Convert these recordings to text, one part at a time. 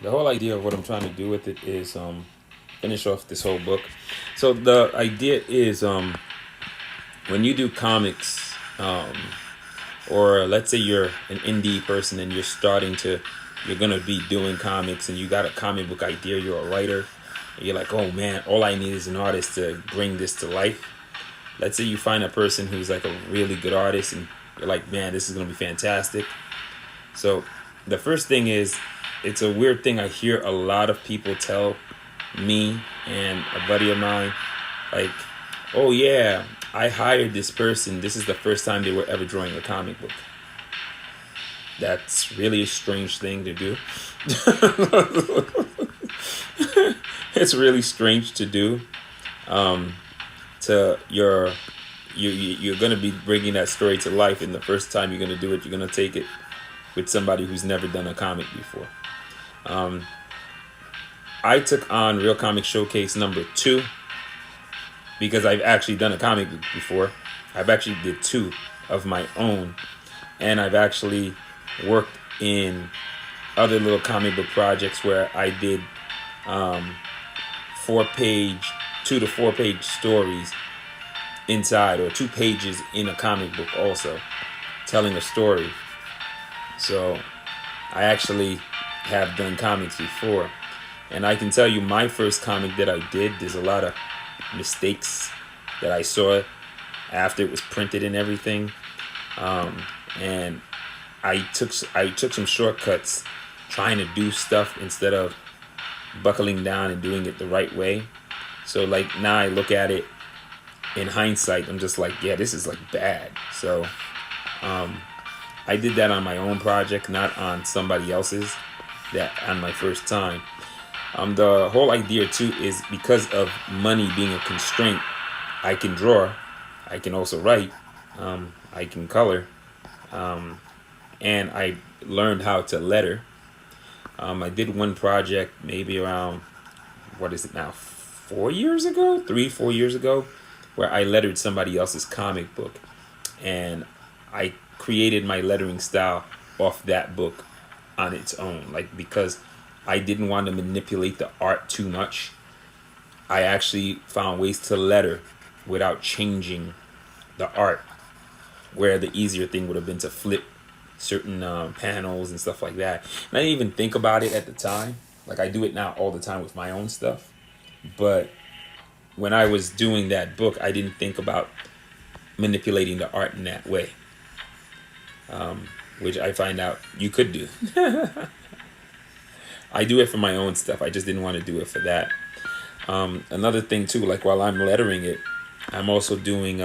The whole idea of what I'm trying to do with it is finish off this whole book. So the idea is when you do comics, or let's say you're an indie person and you're gonna be doing comics and you got a comic book idea, you're a writer, and you're like, oh man, all I need is an artist to bring this to life. Let's say you find a person who's like a really good artist and you're like, man, this is gonna be fantastic. So the first thing is, it's a weird thing I hear a lot of people tell me and a buddy of mine, like, oh yeah, I hired this person, this is the first time they were ever drawing a comic book. That's really a strange thing to do. It's really strange to do. To your you're gonna be bringing that story to life, and the first time you're gonna do it, you're gonna take it with somebody who's never done a comic before. I took on Real Comic Showcase number 2 because I've actually done a comic book before. I've actually did 2 of my own, and I've actually worked in other little comic book projects where I did 4-page, 2 to 4 page stories inside, or 2 pages in a comic book also, telling a story. So I actually have done comics before. And I can tell you, my first comic that I did, there's a lot of mistakes that I saw after it was printed and everything. And I took some shortcuts trying to do stuff instead of buckling down and doing it the right way. So like now I look at it in hindsight, I'm just like, yeah, this is like bad. So I did that on my own project, not on somebody else's, that on my first time. The whole idea too is, because of money being a constraint, I can draw, I can also write, I can color, and I learned how to letter. I did one project maybe around, what is it now, 4 years ago, 3, 4 years ago, where I lettered somebody else's comic book, and I created my lettering style off that book on its own. Like, because I didn't want to manipulate the art too much, I actually found ways to letter without changing the art, where the easier thing would have been to flip certain panels and stuff like that. And I didn't even think about it at the time. Like, I do it now all the time with my own stuff. But when I was doing that book, I didn't think about manipulating the art in that way, which I find out you could do. I do it for my own stuff. I just didn't want to do it for that. Another thing too, like while I'm lettering it, I'm also doing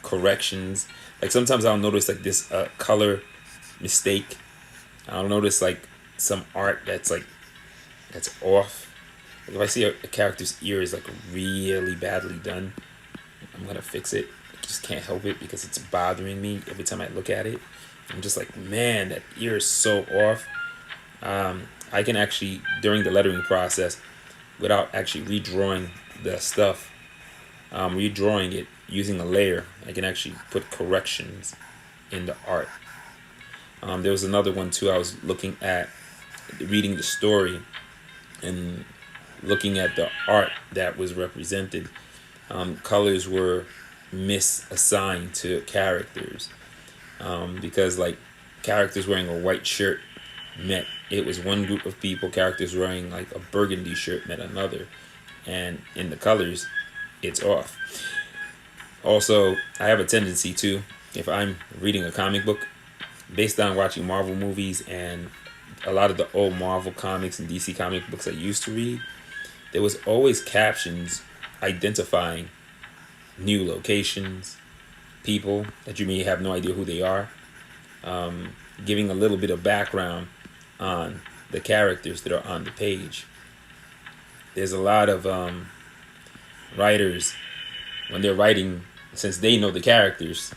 corrections. Like sometimes I'll notice like this color mistake. I'll notice like some art that's off. Like if I see a character's ear is like really badly done, I'm gonna fix it. I just can't help it because it's bothering me every time I look at it. I'm just like, man, that ear is so off. I can actually, during the lettering process, without actually redrawing the stuff, redrawing it using a layer, I can actually put corrections in the art. There was another one too. I was looking at reading the story and looking at the art that was represented. Colors were misassigned to characters, because like characters wearing a white shirt meant it was one group of people, characters wearing like a burgundy shirt meant another, and in the colors it's off. Also, I have a tendency to, if I'm reading a comic book based on watching Marvel movies and a lot of the old Marvel comics and DC comic books I used to read, there was always captions identifying new locations, people that you may have no idea who they are, giving a little bit of background on the characters that are on the page. There's a lot of writers, when they're writing, since they know the characters,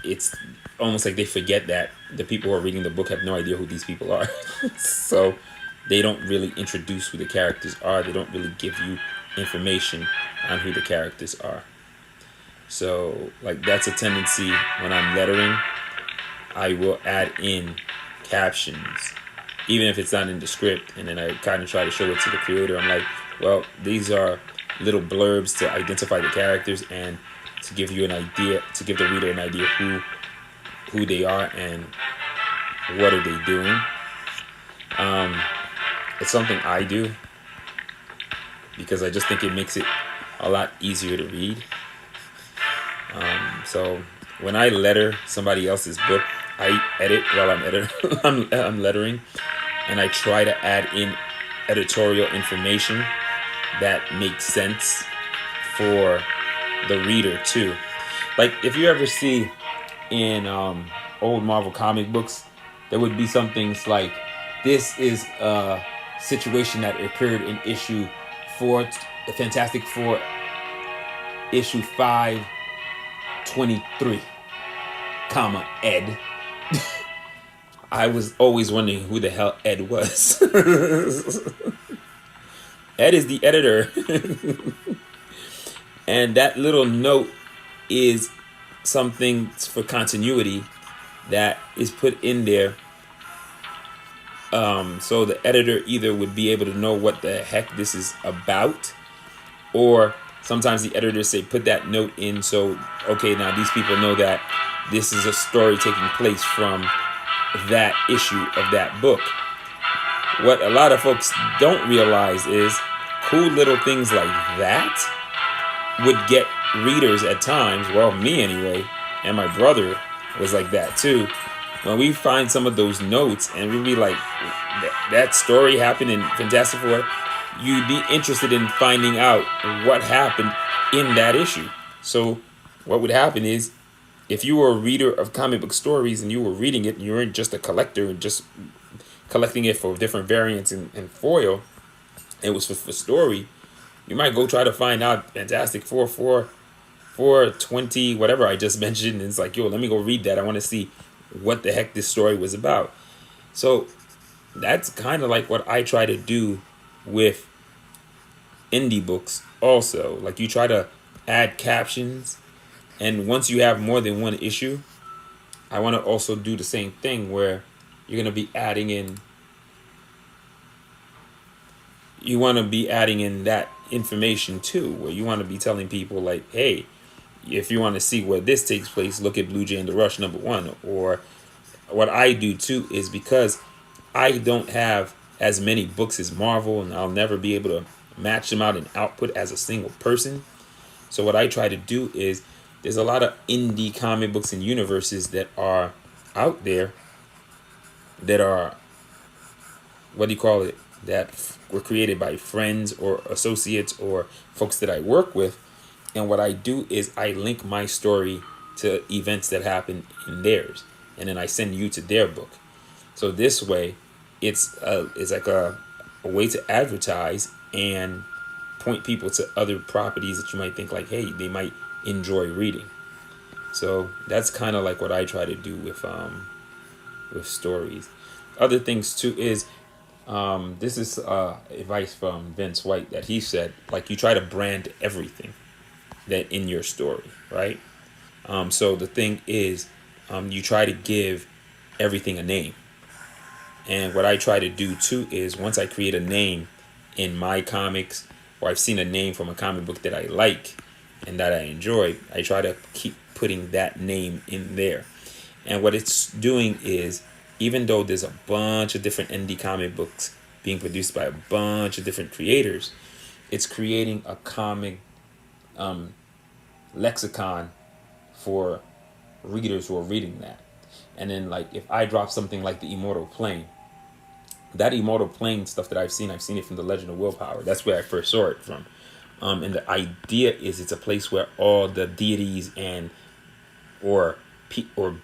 it's almost like they forget that the people who are reading the book have no idea who these people are. So they don't really introduce who the characters are. They don't really give you information on who the characters are. So like that's a tendency when I'm lettering. I will add in captions even if it's not in the script. And then I kind of try to show it to the creator. I'm like, well, these are little blurbs to identify the characters and to give you an idea, to give the reader an idea who they are and what are they doing. It's something I do because I just think it makes it a lot easier to read. So when I letter somebody else's book, I edit while I'm lettering, and I try to add in editorial information that makes sense for the reader too. Like if you ever see in old Marvel comic books, there would be some things like, this is a situation that occurred in issue 4, the Fantastic Four, issue 523, comma, Ed. I was always wondering who the hell Ed was. Ed is the editor. And that little note is something for continuity that is put in there. So the editor either would be able to know what the heck this is about, or sometimes the editors say, put that note in so, okay, now these people know that this is a story taking place from that issue of that book. What a lot of folks don't realize is cool little things like that would get readers at times, well, me anyway, and my brother was like that too. When we find some of those notes and we be like, that story happened in Fantastic Four, you'd be interested in finding out what happened in that issue. So what would happen is, if you were a reader of comic book stories and you were reading it and you weren't just a collector and just collecting it for different variants and foil, it was for story, you might go try to find out Fantastic Four 420, whatever I just mentioned, and it's like, yo, let me go read that. I want to see what the heck this story was about. So that's kind of like what I try to do with indie books also. Like, you try to add captions, and once you have more than one issue, I want to also do the same thing where you're going to be adding in, you want to be adding in that information too, where you want to be telling people like, hey, if you want to see where this takes place, look at Blue Jay and the Rush #1. Or what I do too is, because I don't have as many books as Marvel, and I'll never be able to match them out in output as a single person. So what I try to do is, there's a lot of indie comic books and universes that are out there that are, what do you call it, that were created by friends or associates or folks that I work with. And what I do is I link my story to events that happen in theirs, and then I send you to their book. So this way, it's like a way to advertise and point people to other properties that you might think like, hey, they might enjoy reading. So that's kind of like what I try to do with stories. Other things too is, this is advice from Vince White that he said, like, you try to brand everything that in your story, right? So the thing is, you try to give everything a name. And what I try to do too is, once I create a name in my comics, or I've seen a name from a comic book that I like and that I enjoy, I try to keep putting that name in there. And what it's doing is, even though there's a bunch of different indie comic books being produced by a bunch of different creators, it's creating a comic lexicon for readers who are reading that. And then, like, if I drop something like the Immortal Plane, that Immortal Plane stuff that I've seen it from the Legend of Willpower. That's where I first saw it from. And the idea is, it's a place where all the deities and or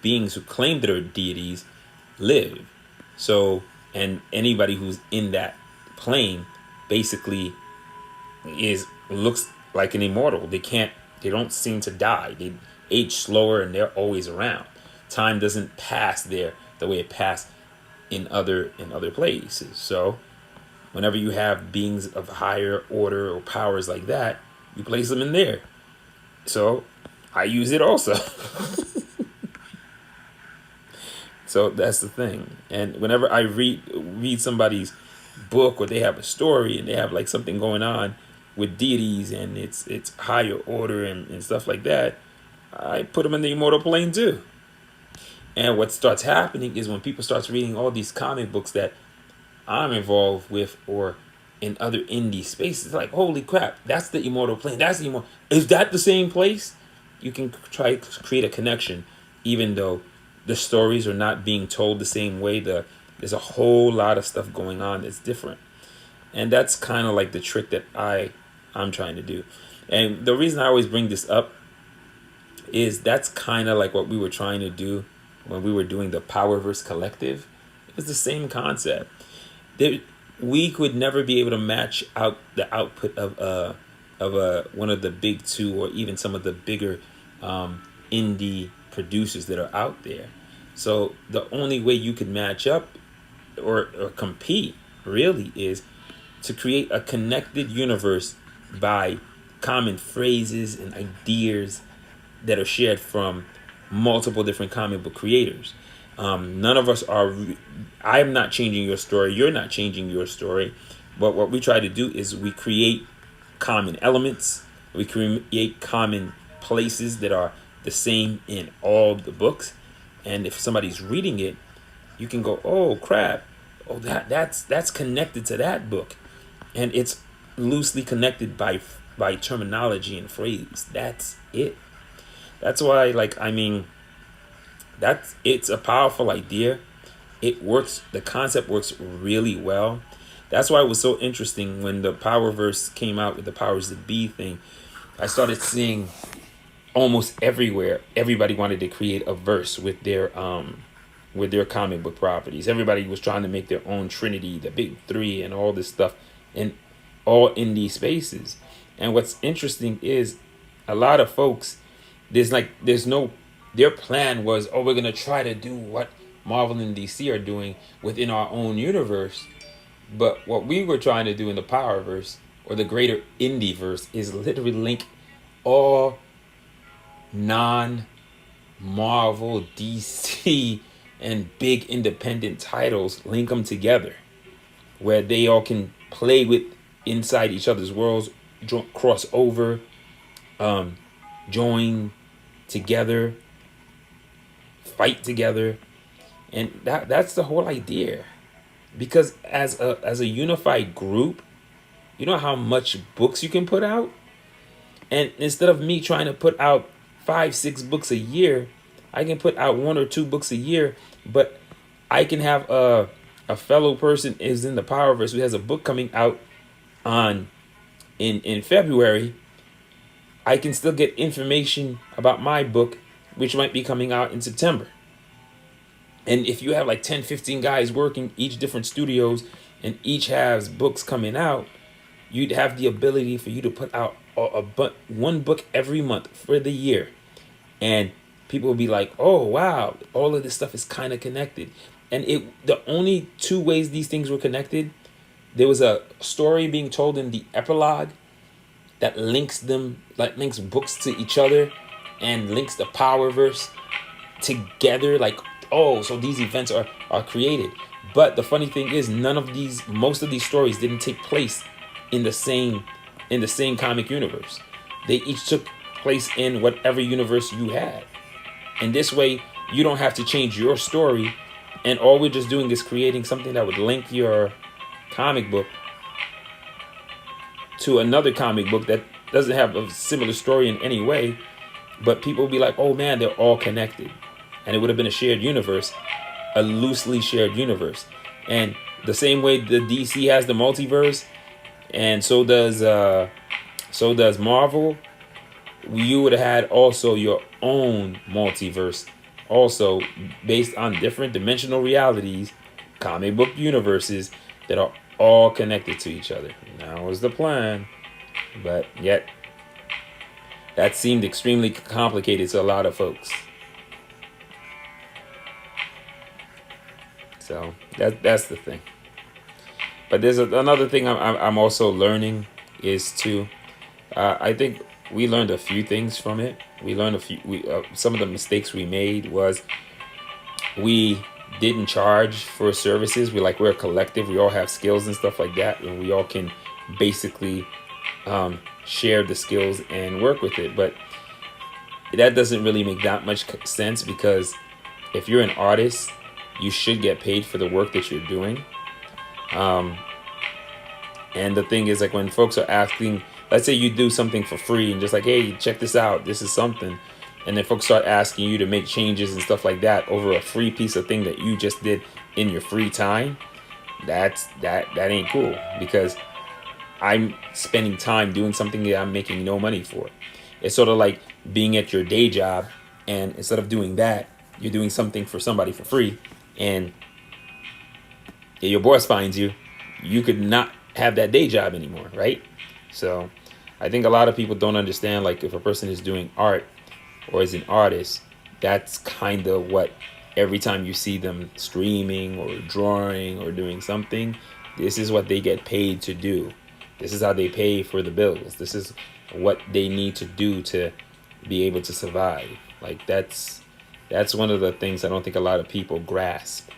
beings who claim that are deities live. So, and anybody who's in that plane basically looks like an immortal. They don't seem to die. They age slower, and they're always around. Time doesn't pass there the way it passed in other places. So whenever you have beings of higher order or powers like that, you place them in there. So I use it also. So that's the thing. And whenever I read somebody's book, or they have a story and they have like something going on with deities and it's higher order and stuff like that, I put them in the immortal plane too. And what starts happening is when people starts reading all these comic books that I'm involved with, or in other indie spaces, like, holy crap, that's the immortal plane. That's the immortal. Is that the same place? You can try to create a connection, even though the stories are not being told the same way. There's a whole lot of stuff going on that's different, and that's kind of like the trick that I'm trying to do. And the reason I always bring this up is that's kind of like what we were trying to do when we were doing the Powerverse Collective. It's the same concept. We could never be able to match out the output of one of the big two, or even some of the bigger indie producers that are out there. So the only way you could match up or compete really is to create a connected universe by common phrases and ideas that are shared from multiple different comic book creators. None of us are. I am not changing your story. You're not changing your story. But what we try to do is we create common elements. We create common places that are the same in all the books. And if somebody's reading it, you can go, "Oh crap! Oh that's connected to that book," and it's loosely connected by terminology and phrase. That's it. That's why, it's a powerful idea. It works. The concept works really well. That's why it was so interesting when the Powerverse came out with the Powers That Be thing. I started seeing almost everywhere everybody wanted to create a verse with their comic book properties. Everybody was trying to make their own Trinity, the big three, and all this stuff in all indie spaces. And what's interesting is a lot of folks, their plan was, oh, we're gonna try to do what Marvel and DC are doing within our own universe. But what we were trying to do in the Powerverse, or the greater indie verse, is literally link all non-Marvel, DC, and big independent titles, link them together, where they all can play with inside each other's worlds, cross over, join together, fight together. And that's the whole idea. Because as a unified group, you know how much books you can put out? And instead of me trying to put out 5-6 books a year, I can put out 1 or 2 books a year. But I can have a fellow person is in the Powerverse who has a book coming out in February. I can still get information about my book, which might be coming out in September. And if you have like 10-15 guys working each different studios, and each has books coming out, you'd have the ability for you to put out one book every month for the year. And people will be like, oh, wow, all of this stuff is kind of connected. And the only 2 ways these things were connected, there was a story being told in the epilogue that links books to each other and links the Powerverse together. Like, oh, so these events are created. But the funny thing is, most of these stories didn't take place in the same comic universe. They each took place in whatever universe you had. And this way, you don't have to change your story. And all we're just doing is creating something that would link your comic book to another comic book that doesn't have a similar story in any way. But people will be like, oh man, they're all connected. And it would have been a shared universe, a loosely shared universe. And the same way the DC has the multiverse, and so does Marvel, you would have had also your own multiverse, also based on different dimensional realities, comic book universes that are all connected to each other. That was the plan, but yet that seemed extremely complicated to a lot of folks. So that's the thing. But there's another thing I'm also learning is I think we learned a few things from it. We learned some of the mistakes we made was we didn't charge for services, we're a collective. We all have skills and stuff like that, and we all can basically share the skills and work with it. But that doesn't really make that much sense, because if you're an artist, you should get paid for the work that you're doing. And the thing is, like, when folks are asking, let's say you do something for free and just like, hey, check this out, this is something. And then folks start asking you to make changes and stuff like that over a free piece of thing that you just did in your free time. That ain't cool, because I'm spending time doing something that I'm making no money for. It's sort of like being at your day job, and instead of doing that, you're doing something for somebody for free, and your boss finds you, you could not have that day job anymore, right? So I think a lot of people don't understand, like, if a person is doing art or is an artist, that's kind of what, every time you see them streaming or drawing or doing something, this is what they get paid to do. This is how they pay for the bills. This is what they need to do to be able to survive. Like, that's one of the things I don't think a lot of people grasp.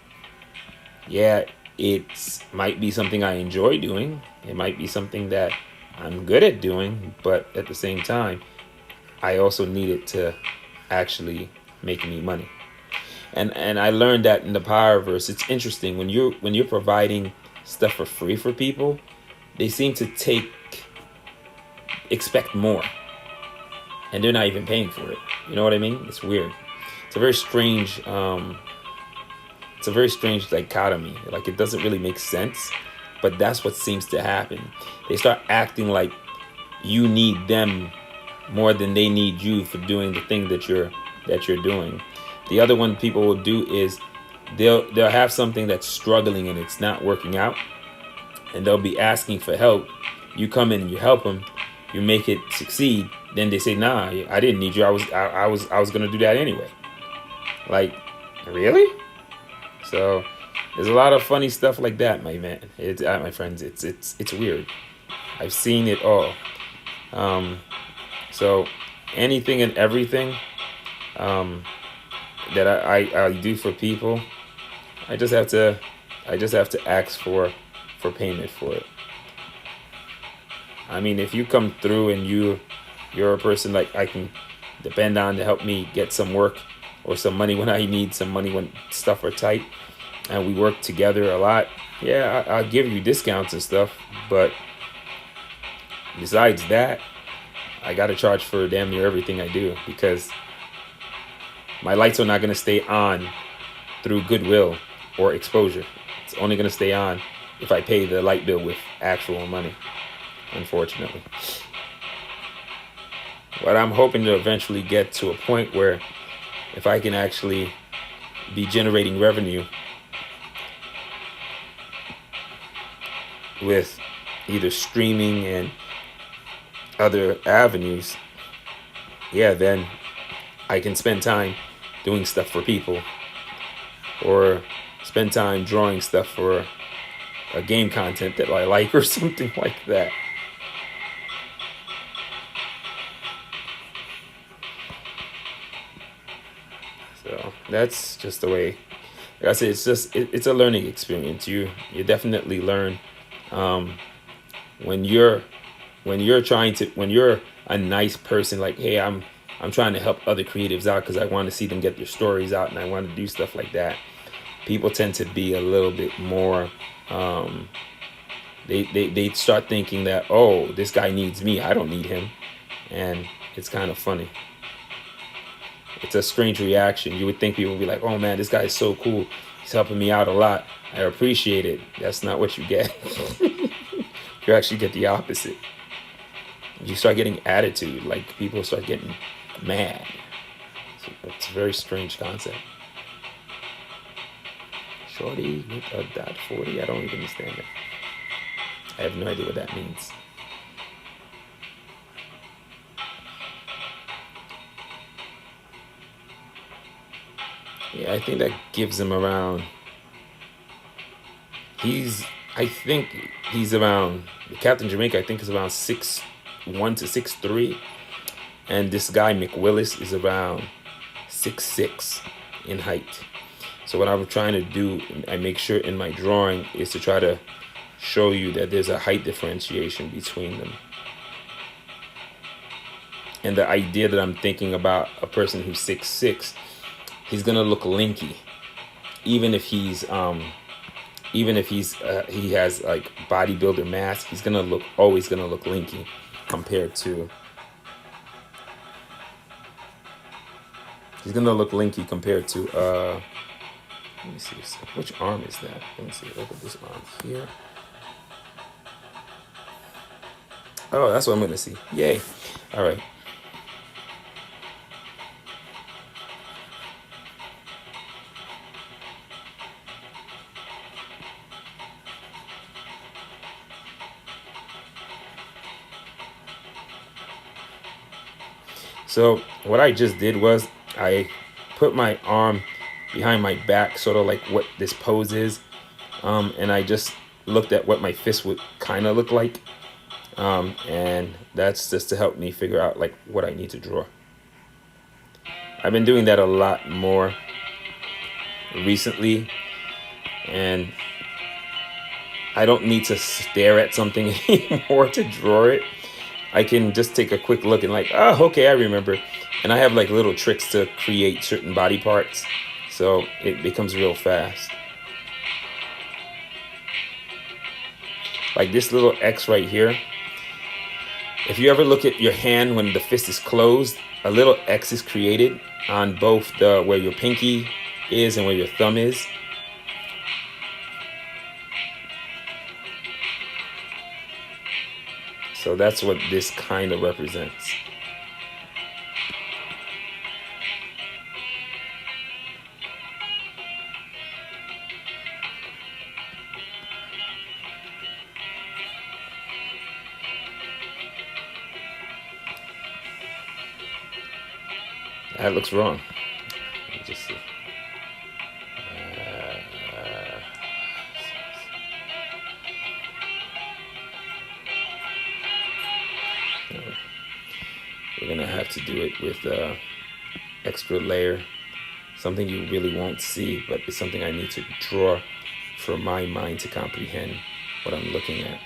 Yeah, it might be something I enjoy doing. It might be something that I'm good at doing, but at the same time, I also need it to actually make me money. And I learned that in the Powerverse. It's interesting when you're providing stuff for free for people, they seem to expect more, and they're not even paying for it. You know what I mean? It's weird. It's a very strange dichotomy. Like, it doesn't really make sense, but that's what seems to happen. They start acting like you need them more than they need you for doing the thing that you're doing. The other one people will do is they'll have something that's struggling and it's not working out, and they'll be asking for help. You come in and you help them, you make it succeed. Then they say, "Nah, I didn't need you. I was gonna do that anyway." Like, really? So there's a lot of funny stuff like that, my man. My friends. It's weird. I've seen it all. So anything and everything that I do for people, I just have to ask for payment for it. I mean, if you come through and you're a person like I can depend on to help me get some work or some money when I need some money when stuff are tight, and we work together a lot, yeah, I'll give you discounts and stuff. But besides that, I gotta charge for damn near everything I do, because my lights are not gonna stay on through goodwill or exposure. It's only gonna stay on if I pay the light bill with actual money, unfortunately. But I'm hoping to eventually get to a point where if I can actually be generating revenue with either streaming and other avenues, yeah, then I can spend time doing stuff for people, or spend time drawing stuff for a game content that I like, or something like that. So that's just the way. Like I said, it's a learning experience. You definitely learn when you're a nice person. Like, hey, I'm trying to help other creatives out because I want to see them get their stories out, and I want to do stuff like that. People tend to be a little bit more. They start thinking that, oh, this guy needs me, I don't need him, and it's kind of funny. It's a strange reaction. You would think people would be like, oh man, this guy is so cool, he's helping me out a lot, I appreciate it. That's not what you get. You actually get the opposite. You start getting attitude, like people start getting mad. So it's a very strange concept. Shorty with a .40, I don't even understand it. I have no idea what that means. Yeah, I think that gives him around. I think he's around. Captain Jamaica, I think, is around 6'1" to 6'3", and this guy McWillis is around 6'6" in height. So what I'm trying to do, I make sure in my drawing, is to try to show you that there's a height differentiation between them. And the idea that I'm thinking about a person who's 6'6", he's gonna look linky, even if he's he has like bodybuilder mass. He's always gonna look linky compared to. He's gonna look linky compared to. Let me see. Which arm is that? Let me see. Look at this arm here. Oh, that's what I'm gonna see. Yay! All right. So what I just did was I put my arm behind my back, sort of like what this pose is, and I just looked at what my fist would kind of look like, and that's just to help me figure out like what I need to draw. I've been doing that a lot more recently, and I don't need to stare at something anymore to draw it. I can just take a quick look and like, oh, okay, I remember. And I have like little tricks to create certain body parts, so it becomes real fast. Like this little X right here. If you ever look at your hand when the fist is closed, a little X is created on both the where your pinky is and where your thumb is. So that's what this kind of represents. That looks wrong. Let me just see. We're gonna have to do it with extra layer, something you really won't see, but it's something I need to draw for my mind to comprehend what I'm looking at.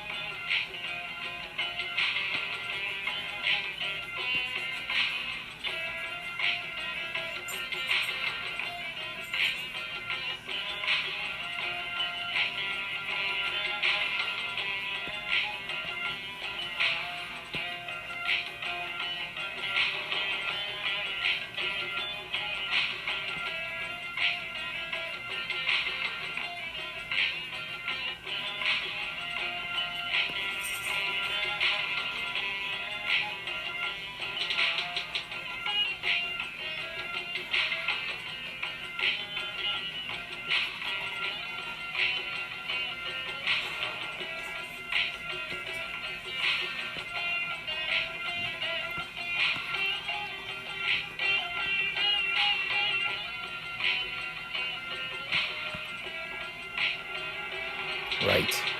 Right.